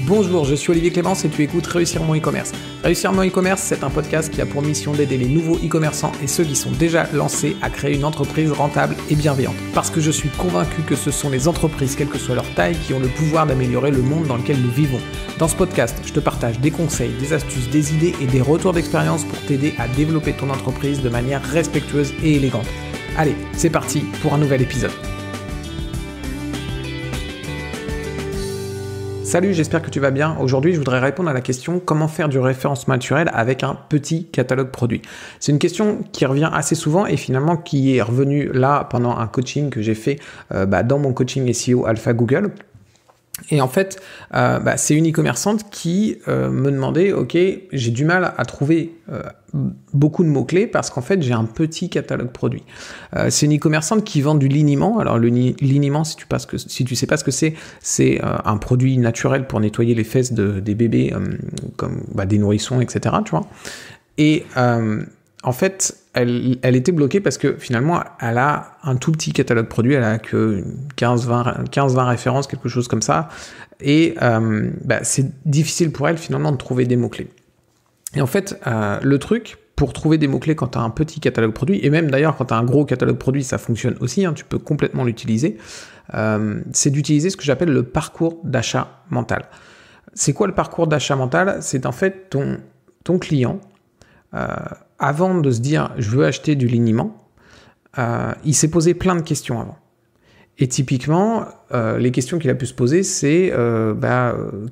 Bonjour, je suis Olivier Clémence et tu écoutes Réussir mon e-commerce. Réussir mon e-commerce, c'est un podcast qui a pour mission d'aider les nouveaux e-commerçants et ceux qui sont déjà lancés à créer une entreprise rentable et bienveillante. Parce que je suis convaincu que ce sont les entreprises, quelle que soit leur taille, qui ont le pouvoir d'améliorer le monde dans lequel nous vivons. Dans ce podcast, je te partage des conseils, des astuces, des idées et des retours d'expérience pour t'aider à développer ton entreprise de manière respectueuse et élégante. Allez, c'est parti pour un nouvel épisode. Salut, j'espère que tu vas bien. Aujourd'hui, je voudrais répondre à la question comment faire du référencement naturel avec un petit catalogue produit. C'est une question qui revient assez souvent et finalement qui est revenue là pendant un coaching que j'ai fait dans mon coaching SEO Alpha Google. Et en fait, c'est une e-commerçante qui me demandait, ok, j'ai du mal à trouver beaucoup de mots-clés parce qu'en fait, j'ai un petit catalogue produit. C'est une e-commerçante qui vend du liniment. Alors, le liniment, si tu sais pas ce que c'est un produit naturel pour nettoyer les fesses des bébés, comme des nourrissons, etc. Tu vois. Et en fait, elle était bloquée parce que finalement, elle a un tout petit catalogue produit, elle a que 15-20 références, quelque chose comme ça. Et c'est difficile pour elle finalement de trouver des mots-clés. Et en fait, le truc pour trouver des mots-clés quand tu as un petit catalogue produit, et même d'ailleurs quand tu as un gros catalogue produit, ça fonctionne aussi, tu peux complètement l'utiliser, c'est d'utiliser ce que j'appelle le parcours d'achat mental. C'est quoi le parcours d'achat mental ? C'est en fait ton client, avant de se dire « je veux acheter du liniment », il s'est posé plein de questions avant. Et typiquement, les questions qu'il a pu se poser, c'est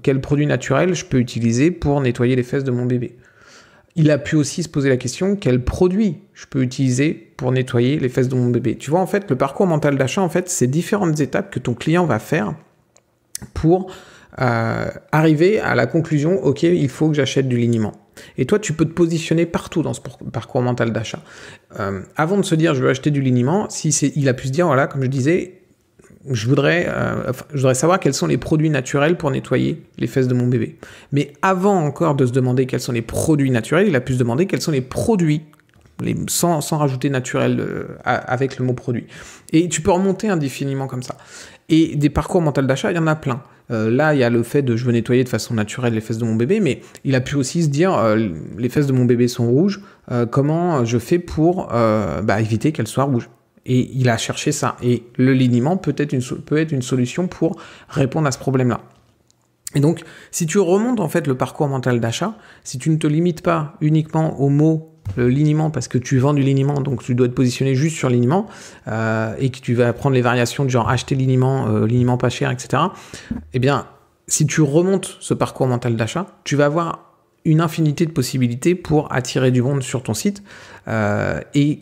quel produit naturel je peux utiliser pour nettoyer les fesses de mon bébé ? Il a pu aussi se poser la question quel produit je peux utiliser pour nettoyer les fesses de mon bébé ? Tu vois, en fait, le parcours mental d'achat, en fait, c'est différentes étapes que ton client va faire pour arriver à la conclusion « ok, il faut que j'achète du liniment ». Et toi, tu peux te positionner partout dans ce parcours mental d'achat. Avant de se dire « je veux acheter du liniment », il a pu se dire « voilà, comme je disais, je voudrais savoir quels sont les produits naturels pour nettoyer les fesses de mon bébé ». Mais avant encore de se demander quels sont les produits naturels, il a pu se demander quels sont les produits, sans rajouter naturel avec le mot produit. Et tu peux remonter indéfiniment comme ça. Et des parcours mental d'achat, il y en a plein. Là, il y a le fait de je veux nettoyer de façon naturelle les fesses de mon bébé, mais il a pu aussi se dire les fesses de mon bébé sont rouges, comment je fais pour éviter qu'elles soient rouges ? Et il a cherché ça. Et le liniment peut être une solution pour répondre à ce problème-là. Et donc, si tu remontes en fait le parcours mental d'achat, si tu ne te limites pas uniquement au mot le liniment parce que tu vends du liniment, donc tu dois te positionner juste sur liniment et que tu vas prendre les variations de genre acheter liniment pas cher, etc. Eh bien, si tu remontes ce parcours mental d'achat, tu vas avoir une infinité de possibilités pour attirer du monde sur ton site et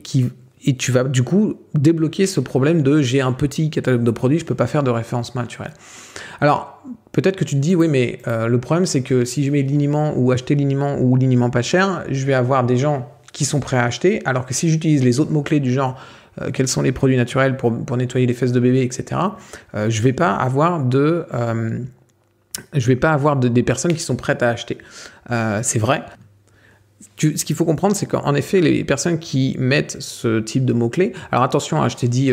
tu vas du coup débloquer ce problème de j'ai un petit catalogue de produits, je peux pas faire de référencement naturel. Alors, peut-être que tu te dis, oui, mais le problème, c'est que si je mets liniment ou acheter liniment ou liniment pas cher, je vais avoir des gens qui sont prêts à acheter, alors que si j'utilise les autres mots-clés du genre quels sont les produits naturels pour nettoyer les fesses de bébé, etc., je vais pas avoir des personnes qui sont prêtes à acheter. C'est vrai. Ce qu'il faut comprendre, c'est qu'en effet, les personnes qui mettent ce type de mots-clés... Alors attention, je t'ai dit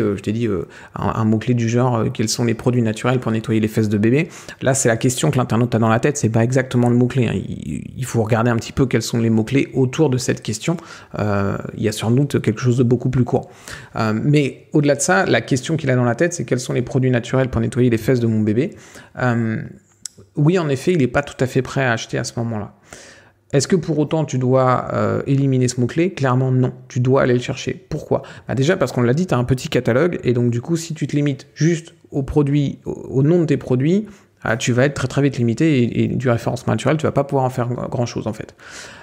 un mot-clé du genre quels sont les produits naturels pour nettoyer les fesses de bébé. Là, c'est la question que l'internaute a dans la tête, c'est pas exactement le mot-clé. Il faut regarder un petit peu quels sont les mots-clés autour de cette question. Il y a sans doute quelque chose de beaucoup plus court. Mais au-delà de ça, la question qu'il a dans la tête, c'est quels sont les produits naturels pour nettoyer les fesses de mon bébé. Oui, en effet, il n'est pas tout à fait prêt à acheter à ce moment-là. Est-ce que pour autant tu dois éliminer ce mot-clé ? Clairement non, tu dois aller le chercher. Pourquoi ? Déjà parce qu'on l'a dit, tu as un petit catalogue et donc du coup si tu te limites juste aux produits, au nom de tes produits, tu vas être très très vite limité et du référencement naturel, tu vas pas pouvoir en faire grand-chose en fait.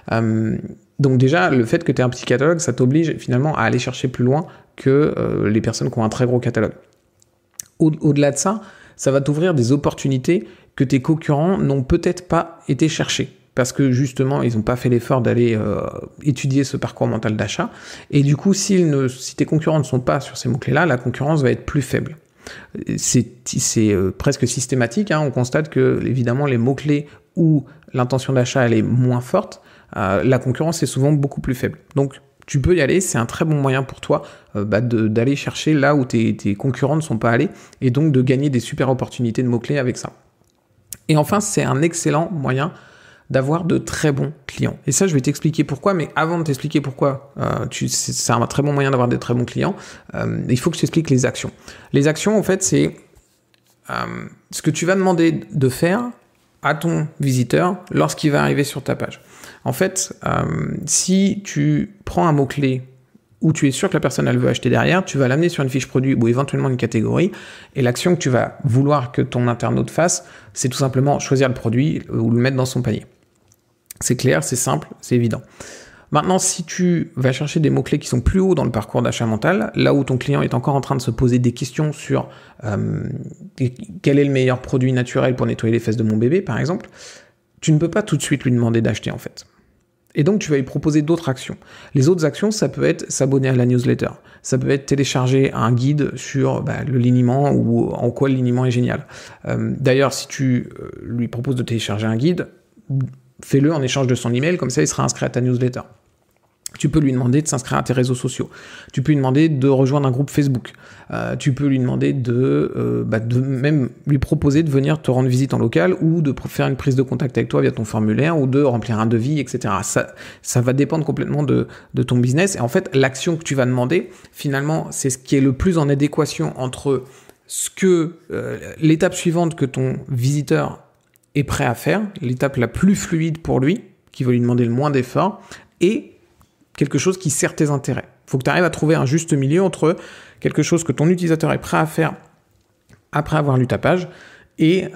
Donc déjà, le fait que tu aies un petit catalogue, ça t'oblige finalement à aller chercher plus loin que les personnes qui ont un très gros catalogue. Au-delà de ça, ça va t'ouvrir des opportunités que tes concurrents n'ont peut-être pas été chercher. Parce que justement, ils n'ont pas fait l'effort d'aller étudier ce parcours mental d'achat. Et du coup, si tes concurrents ne sont pas sur ces mots-clés-là, la concurrence va être plus faible. C'est presque systématique. On constate que, évidemment, les mots-clés où l'intention d'achat elle est moins forte, la concurrence est souvent beaucoup plus faible. Donc, tu peux y aller, c'est un très bon moyen pour toi d'aller chercher là où tes concurrents ne sont pas allés et donc de gagner des super opportunités de mots-clés avec ça. Et enfin, c'est un excellent moyen d'avoir de très bons clients. Et ça, je vais t'expliquer pourquoi, mais avant de t'expliquer pourquoi c'est un très bon moyen d'avoir des très bons clients, il faut que je t'explique les actions. Les actions, en fait, c'est ce que tu vas demander de faire à ton visiteur lorsqu'il va arriver sur ta page. En fait, si tu prends un mot-clé où tu es sûr que la personne elle veut acheter derrière, tu vas l'amener sur une fiche produit ou éventuellement une catégorie, et l'action que tu vas vouloir que ton internaute fasse, c'est tout simplement choisir le produit ou le mettre dans son panier. C'est clair, c'est simple, c'est évident. Maintenant, si tu vas chercher des mots-clés qui sont plus hauts dans le parcours d'achat mental, là où ton client est encore en train de se poser des questions sur quel est le meilleur produit naturel pour nettoyer les fesses de mon bébé, par exemple, tu ne peux pas tout de suite lui demander d'acheter en fait. Et donc, tu vas lui proposer d'autres actions. Les autres actions, ça peut être s'abonner à la newsletter. Ça peut être télécharger un guide sur le liniment ou en quoi le liniment est génial. D'ailleurs, si tu lui proposes de télécharger un guide, fais-le en échange de son email, comme ça il sera inscrit à ta newsletter. Tu peux lui demander de s'inscrire à tes réseaux sociaux. Tu peux lui demander de rejoindre un groupe Facebook. Tu peux lui demander de même lui proposer de venir te rendre visite en local ou de faire une prise de contact avec toi via ton formulaire ou de remplir un devis, etc. Ça va dépendre complètement de ton business. Et en fait, l'action que tu vas demander, finalement, c'est ce qui est le plus en adéquation entre ce que l'étape suivante que ton visiteur est prêt à faire, l'étape la plus fluide pour lui, qui va lui demander le moins d'efforts, et quelque chose qui sert tes intérêts. Il faut que tu arrives à trouver un juste milieu entre quelque chose que ton utilisateur est prêt à faire après avoir lu ta page et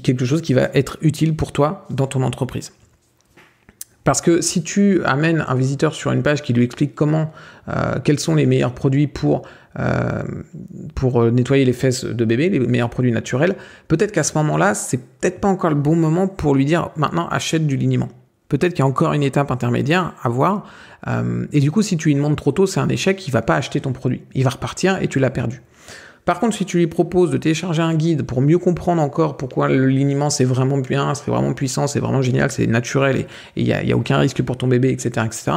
quelque chose qui va être utile pour toi dans ton entreprise. Parce que si tu amènes un visiteur sur une page qui lui explique quels sont les meilleurs produits pour nettoyer les fesses de bébé, les meilleurs produits naturels, peut-être qu'à ce moment-là, c'est peut-être pas encore le bon moment pour lui dire maintenant achète du liniment. Peut-être qu'il y a encore une étape intermédiaire à voir. Et du coup, si tu lui demandes trop tôt, c'est un échec, il va pas acheter ton produit. Il va repartir et tu l'as perdu. Par contre, si tu lui proposes de télécharger un guide pour mieux comprendre encore pourquoi le liniment c'est vraiment bien, c'est vraiment puissant, c'est vraiment génial, c'est naturel et il y a aucun risque pour ton bébé, etc., etc.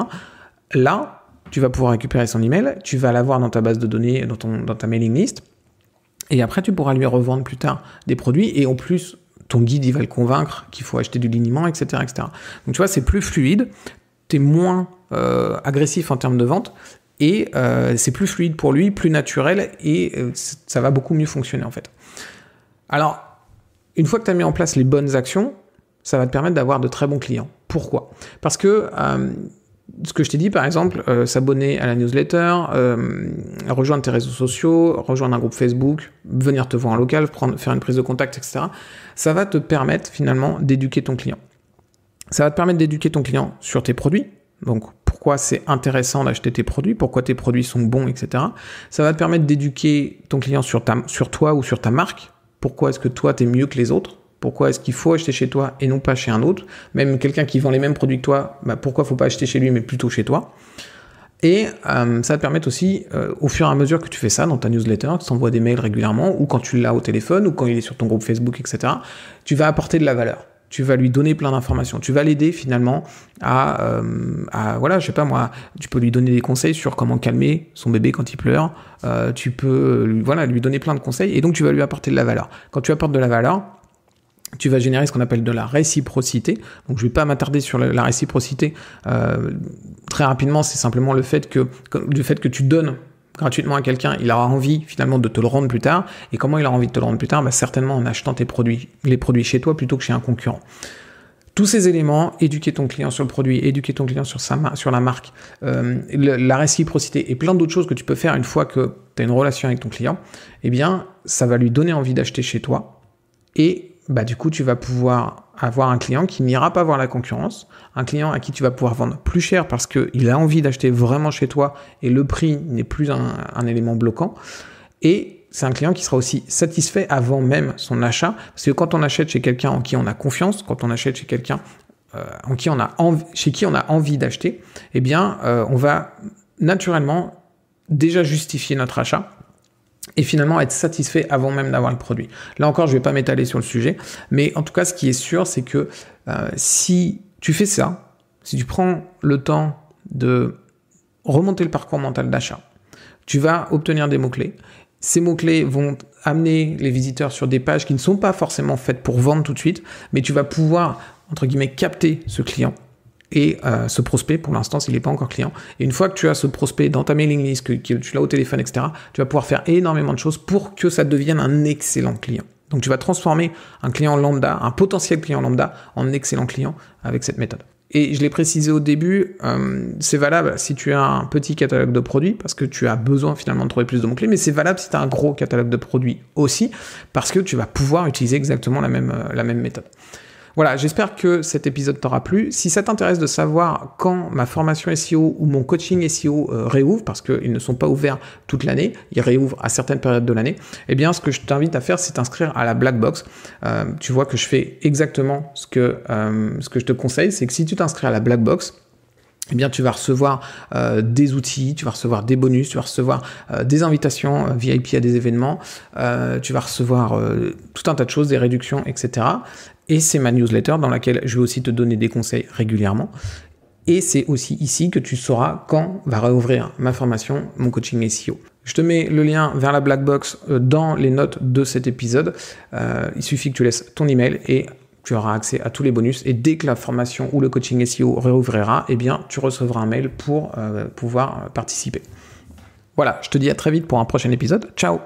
Là, tu vas pouvoir récupérer son email, tu vas l'avoir dans ta base de données, dans ta mailing list, et après tu pourras lui revendre plus tard des produits et en plus ton guide il va le convaincre qu'il faut acheter du liniment, etc., etc. Donc tu vois, c'est plus fluide, t'es moins agressif en termes de vente. Et c'est plus fluide pour lui, plus naturel, et ça va beaucoup mieux fonctionner en fait. Alors, une fois que tu as mis en place les bonnes actions, ça va te permettre d'avoir de très bons clients. Pourquoi ? Parce que ce que je t'ai dit, par exemple, s'abonner à la newsletter, rejoindre tes réseaux sociaux, rejoindre un groupe Facebook, venir te voir en local, faire une prise de contact, etc., ça va te permettre finalement d'éduquer ton client. Ça va te permettre d'éduquer ton client sur tes produits, donc pourquoi c'est intéressant d'acheter tes produits, pourquoi tes produits sont bons, etc. Ça va te permettre d'éduquer ton client sur toi ou sur ta marque. Pourquoi est-ce que toi, t'es mieux que les autres ? Pourquoi est-ce qu'il faut acheter chez toi et non pas chez un autre ? Même quelqu'un qui vend les mêmes produits que toi, pourquoi il ne faut pas acheter chez lui mais plutôt chez toi ? Et ça va te permettre aussi, au fur et à mesure que tu fais ça dans ta newsletter, tu t'envoies des mails régulièrement, ou quand tu l'as au téléphone, ou quand il est sur ton groupe Facebook, etc., tu vas apporter de la valeur. Tu vas lui donner plein d'informations. Tu vas l'aider finalement à voilà, je sais pas moi, tu peux lui donner des conseils sur comment calmer son bébé quand il pleure. Tu peux lui donner plein de conseils et donc tu vas lui apporter de la valeur. Quand tu apportes de la valeur, tu vas générer ce qu'on appelle de la réciprocité. Donc je vais pas m'attarder sur la réciprocité. Très rapidement, c'est simplement le fait que tu donnes gratuitement à quelqu'un, il aura envie finalement de te le rendre plus tard. Et comment il aura envie de te le rendre plus tard ? Certainement en achetant les produits chez toi plutôt que chez un concurrent. Tous ces éléments, éduquer ton client sur le produit, éduquer ton client sur la marque, la réciprocité et plein d'autres choses que tu peux faire une fois que tu as une relation avec ton client, eh bien, ça va lui donner envie d'acheter chez toi. Et du coup, tu vas pouvoir avoir un client qui n'ira pas voir la concurrence, un client à qui tu vas pouvoir vendre plus cher parce qu'il a envie d'acheter vraiment chez toi et le prix n'est plus un élément bloquant. Et c'est un client qui sera aussi satisfait avant même son achat, parce que quand on achète chez quelqu'un en qui on a confiance, quand on achète chez quelqu'un chez qui on a envie d'acheter, eh bien, on va naturellement déjà justifier notre achat et finalement être satisfait avant même d'avoir le produit. Là encore, je ne vais pas m'étaler sur le sujet, mais en tout cas, ce qui est sûr, c'est que si tu fais ça, si tu prends le temps de remonter le parcours mental d'achat, tu vas obtenir des mots-clés. Ces mots-clés vont amener les visiteurs sur des pages qui ne sont pas forcément faites pour vendre tout de suite, mais tu vas pouvoir, entre guillemets, capter ce client et ce prospect, pour l'instant, s'il n'est pas encore client. Et une fois que tu as ce prospect dans ta mailing list, que tu l'as au téléphone, etc., tu vas pouvoir faire énormément de choses pour que ça devienne un excellent client. Donc, tu vas transformer un client lambda, un potentiel client lambda, en excellent client avec cette méthode. Et je l'ai précisé au début, c'est valable si tu as un petit catalogue de produits, parce que tu as besoin finalement de trouver plus de mots-clés, mais c'est valable si tu as un gros catalogue de produits aussi, parce que tu vas pouvoir utiliser exactement la même méthode. Voilà, j'espère que cet épisode t'aura plu. Si ça t'intéresse de savoir quand ma formation SEO ou mon coaching SEO réouvre, parce qu'ils ne sont pas ouverts toute l'année, ils réouvrent à certaines périodes de l'année, eh bien, ce que je t'invite à faire, c'est t'inscrire à la Black Box. Tu vois que je fais exactement ce que je te conseille, c'est que si tu t'inscris à la Black Box, eh bien, tu vas recevoir des outils, tu vas recevoir des bonus, tu vas recevoir des invitations VIP à des événements, tu vas recevoir tout un tas de choses, des réductions, etc. Et c'est ma newsletter dans laquelle je vais aussi te donner des conseils régulièrement. Et c'est aussi ici que tu sauras quand va réouvrir ma formation, mon coaching SEO. Je te mets le lien vers la Black Box dans les notes de cet épisode. Il suffit que tu laisses ton email et tu auras accès à tous les bonus. Et dès que la formation ou le coaching SEO réouvrira, eh bien, tu recevras un mail pour pouvoir participer. Voilà, je te dis à très vite pour un prochain épisode. Ciao!